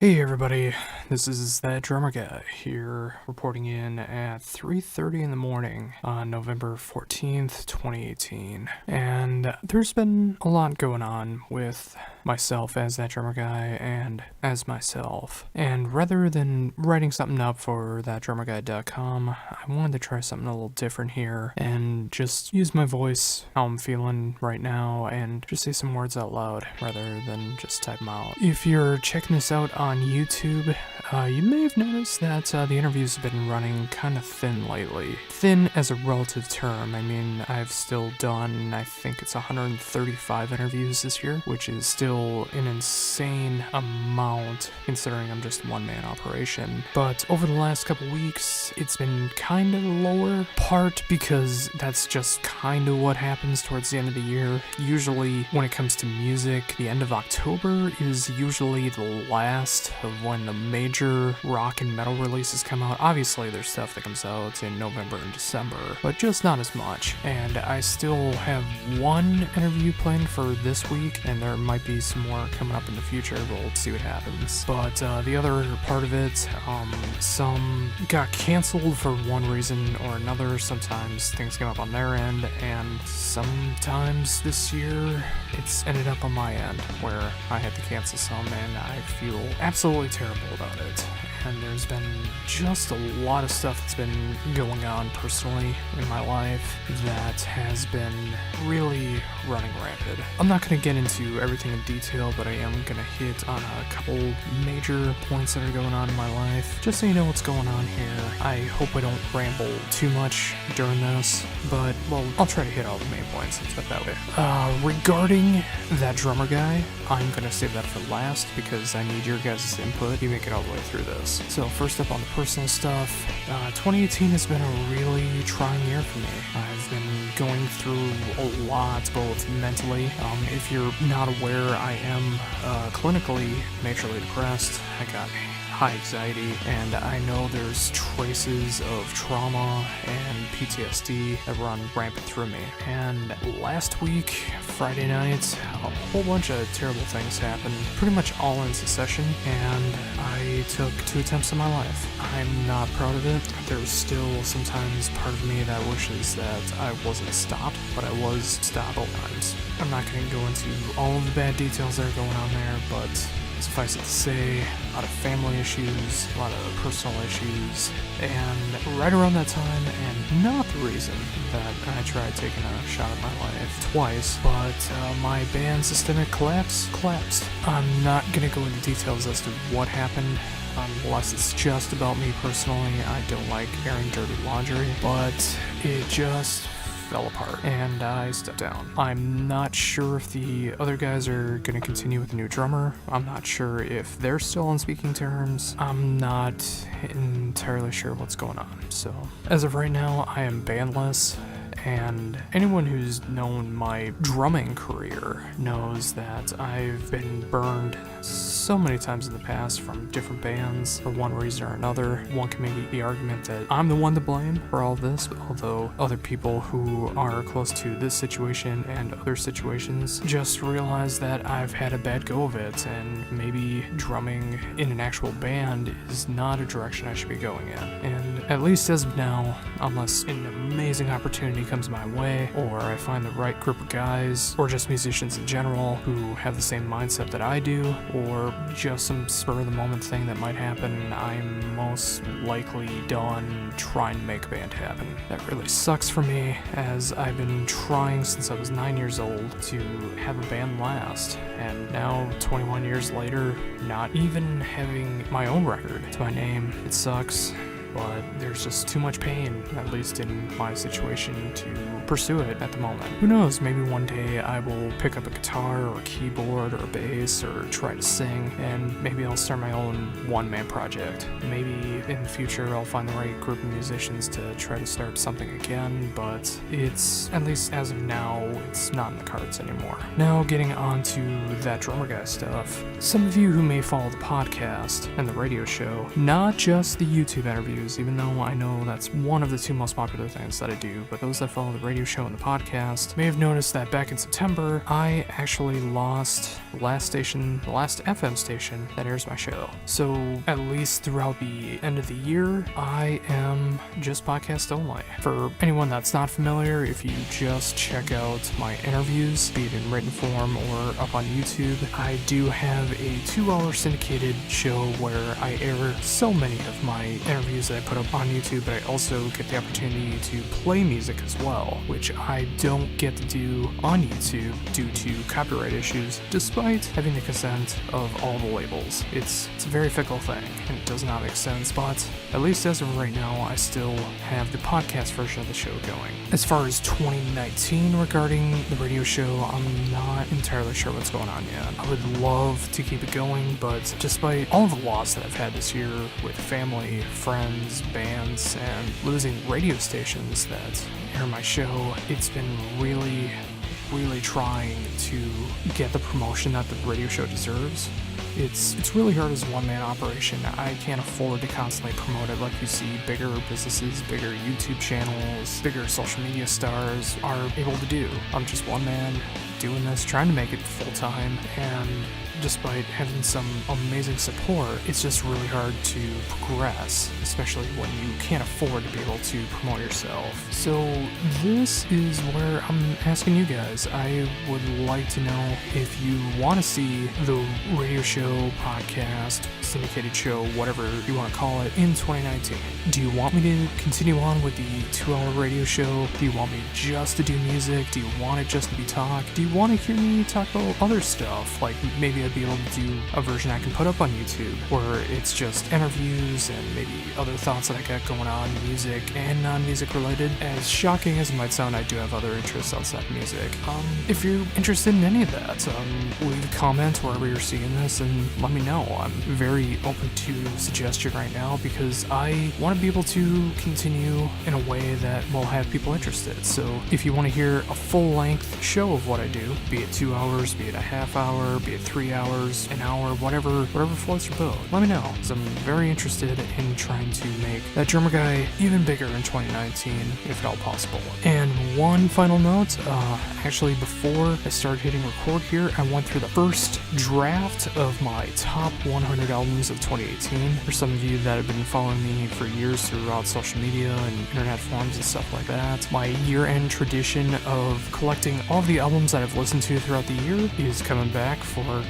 Hey everybody, this is that drummer guy here reporting in at 3:30 in the morning on November 14th, 2018. And there's been a lot going on with myself as that drummer guy and as myself. And rather than writing something up for thatdrummerguy.com, I wanted to try something a little different here and just use my voice, how I'm feeling right now, and just say some words out loud rather than just type them out. If you're checking this out on YouTube, you may have noticed that the interviews have been running kind of thin lately. Thin as a relative term. I mean, I've still done, I think it's 135 interviews this year, which is still an insane amount considering I'm just a one-man operation. But over the last couple weeks, it's been kind of lower, part because that's just kind of what happens towards the end of the year. Usually, when it comes to music, the end of October is usually the last of when the major rock and metal releases come out. Obviously, there's stuff that comes out in November and December, but just not as much. And I still have one interview planned for this week, and there might be some more coming up in the future. We'll see what happens. But the other part of it, some got canceled for one reason or another. Sometimes things came up on their end, and sometimes this year it's ended up on my end where I had to cancel some, and I feel absolutely terrible about it. And there's been just a lot of stuff that's been going on personally in my life that has been really running rampant. I'm not going to get into everything in detail, but I am going to hit on a couple major points that are going on in my life, just so you know what's going on here. I hope I don't ramble too much during this, but, well, I'll try to hit all the main points, let's put it that way. Regarding that drummer guy, I'm going to save that for last because I need your guys' input. You make it all the way through this. So first up on the personal stuff, 2018 has been a really trying year for me. I've been going through a lot, both mentally. If you're not aware, I am clinically majorly depressed. I got high anxiety, and I know there's traces of trauma and PTSD that run rampant through me. And last week, Friday night, a whole bunch of terrible things happened, pretty much all in succession, and I took 2 attempts on my life. I'm not proud of it. There's still sometimes part of me that wishes that I wasn't stopped, but I was stopped all times. I'm not going to go into all of the bad details that are going on there, but suffice it to say, a lot of family issues, a lot of personal issues, and right around that time, and not the reason that I tried taking a shot at my life twice, but my band Systemic collapsed. I'm not going to go into details as to what happened, unless it's just about me personally. I don't like airing dirty laundry, but it just fell apart, and I stepped down. I'm not sure if the other guys are going to continue with the new drummer. I'm not sure if they're still on speaking terms. I'm not entirely sure what's going on. So, as of right now, I am bandless. And anyone who's known my drumming career knows that I've been burned so many times in the past from different bands for one reason or another. One can make the argument that I'm the one to blame for all this, although other people who are close to this situation and other situations just realize that I've had a bad go of it, and maybe drumming in an actual band is not a direction I should be going in. And at least as of now, unless an amazing opportunity comes my way, or I find the right group of guys, or just musicians in general who have the same mindset that I do, or just some spur-of-the-moment thing that might happen, I'm most likely done trying to make a band happen. That really sucks for me, as I've been trying since I was 9 years old to have a band last, and now 21 years later, not even having my own record to my name. It sucks, but there's just too much pain, at least in my situation, to pursue it at the moment. Who knows, maybe one day I will pick up a guitar or a keyboard or a bass or try to sing, and maybe I'll start my own one-man project. Maybe in the future I'll find the right group of musicians to try to start something again, but it's, at least as of now, it's not in the cards anymore. Now getting on to that drummer guy stuff. Some of you who may follow the podcast and the radio show, not just the YouTube interviews, interviews, even though I know that's one of the two most popular things that I do. But those that follow the radio show and the podcast may have noticed that back in September, I actually lost the last FM station that airs my show. So at least throughout the end of the year, I am just podcast only. For anyone that's not familiar, if you just check out my interviews, be it in written form or up on YouTube, I do have a 2-hour syndicated show where I air so many of my interviews that I put up on YouTube, but I also get the opportunity to play music as well, which I don't get to do on YouTube due to copyright issues, despite having the consent of all the labels. It's a very fickle thing, and it does not make sense, but at least as of right now, I still have the podcast version of the show going. As far as 2019 regarding the radio show, I'm not entirely sure what's going on yet. I would love to keep it going, but despite all of the loss that I've had this year with family, friends, bands, and losing radio stations that air my show, it's been really trying to get the promotion that the radio show deserves. It's really hard as a one-man operation. I can't afford to constantly promote it like you see bigger businesses, bigger YouTube channels, bigger social media stars are able to do. I'm just one man doing this, trying to make it full-time, and despite having some amazing support, it's just really hard to progress, especially when you can't afford to be able to promote yourself. So this is where I'm asking you guys. I would like to know if you want to see the radio show, podcast, syndicated show, whatever you want to call it, in 2019. Do you want me to continue on with the 2-hour radio show? Do you want me just to do music? Do you want it just to be talk? Do you want to hear me talk about other stuff? Like maybe I'd be able to do a version I can put up on YouTube where it's just interviews and maybe other thoughts that I got going on, music and non-music related. As shocking as it might sound, I do have other interests outside music. If you're interested in any of that, leave a comment wherever you're seeing this and let me know. I'm very open to suggestion right now because I want to be able to continue in a way that will have people interested. So if you want to hear a full-length show of what I do, be it 2 hours, be it a half hour, be it 3 hours, an hour, whatever floats your boat, let me know, because I'm very interested in trying to make that drummer guy even bigger in 2019, if at all possible. And one final note, actually before I started hitting record here, I went through the first draft of my top 100 albums of 2018. For some of you that have been following me for years throughout social media and internet forums and stuff like that, my year-end tradition of collecting all of the albums that I've listened to throughout the year is coming back for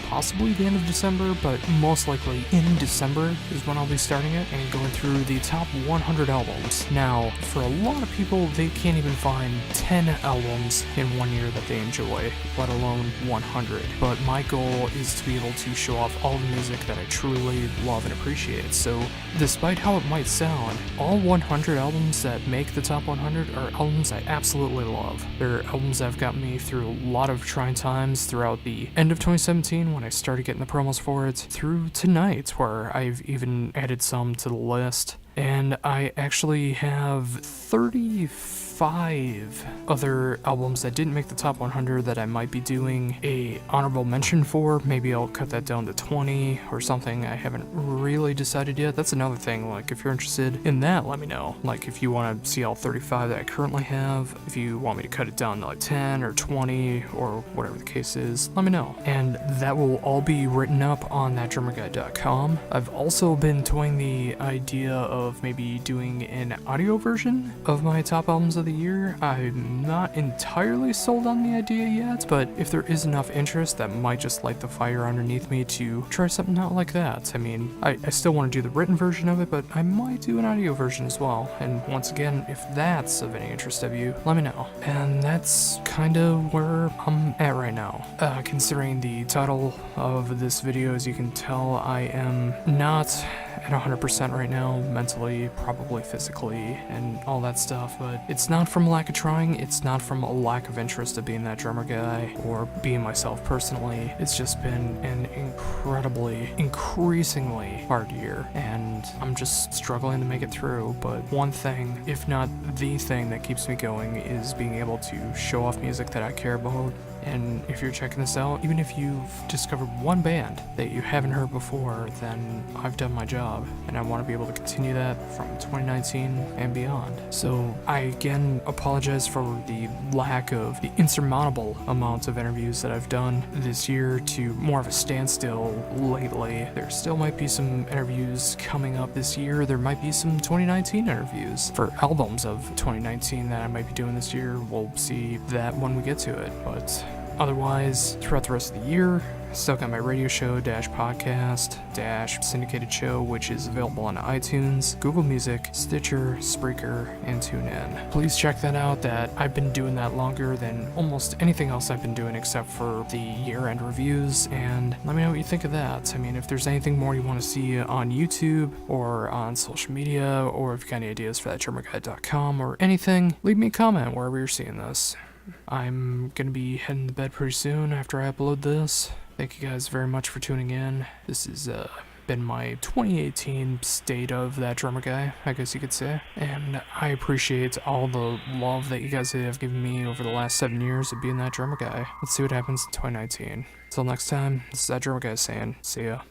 possibly the end of December, but most likely in December is when I'll be starting it and going through the top 100 albums. Now, for a lot of people, they can't even find 10 albums in 1 year that they enjoy, let alone 100. But my goal is to be able to show off all the music that I truly love and appreciate. So, despite how it might sound, all 100 albums that make the top 100 are albums I absolutely love. They're albums that have gotten me through a lot of trying times throughout the end of 2017 when I started getting the promos for it, through tonight where I've even added some to the list. And I actually have 35 other albums that didn't make the top 100 that I might be doing a honorable mention for. Maybe I'll cut that down to 20 or something. I haven't really decided yet. That's another thing. Like, if you're interested in that, let me know. Like, if you want to see all 35 that I currently have, if you want me to cut it down to like 10 or 20 or whatever the case is, let me know. And that will all be written up on thatdrummerguy.com. I've also been toying the idea of maybe doing an audio version of my top albums of the year. I'm not entirely sold on the idea yet, but if there is enough interest, that might just light the fire underneath me to try something out like that. I mean, I still want to do the written version of it, but I might do an audio version as well. And once again, if that's of any interest of you, let me know. And that's kind of where I'm at right now. Considering the title of this video, as you can tell, I am not at 100% right now, mentally, probably physically, and all that stuff, but it's not from a lack of trying, it's not from a lack of interest of being that drummer guy, or being myself personally. It's just been an increasingly hard year, and I'm just struggling to make it through, but one thing, if not the thing that keeps me going, is being able to show off music that I care about, And if you're checking this out, even if you've discovered one band that you haven't heard before, then I've done my job, and I want to be able to continue that from 2019 and beyond. So I again apologize for the lack of the insurmountable amount of interviews that I've done this year to more of a standstill lately. There still might be some interviews coming up this year. There might be some 2019 interviews for albums of 2019 that I might be doing this year. We'll see that when we get to it. But otherwise, throughout the rest of the year, still got my radio show podcast syndicated show, which is available on iTunes, Google Music, Stitcher, Spreaker, and TuneIn. Please check that out. That I've been doing that longer than almost anything else I've been doing except for the year-end reviews, and let me know what you think of that. I mean, if there's anything more you want to see on YouTube or on social media, or if you got any ideas for thatdrummerguy.com or anything, leave me a comment wherever you're seeing this. I'm gonna be heading to bed pretty soon after I upload this. Thank you guys very much for tuning in. This has been my 2018 state of That Drummer Guy, I guess you could say. And I appreciate all the love that you guys have given me over the last 7 years of being That Drummer Guy. Let's see what happens in 2019. Until next time, this is That Drummer Guy saying, see ya.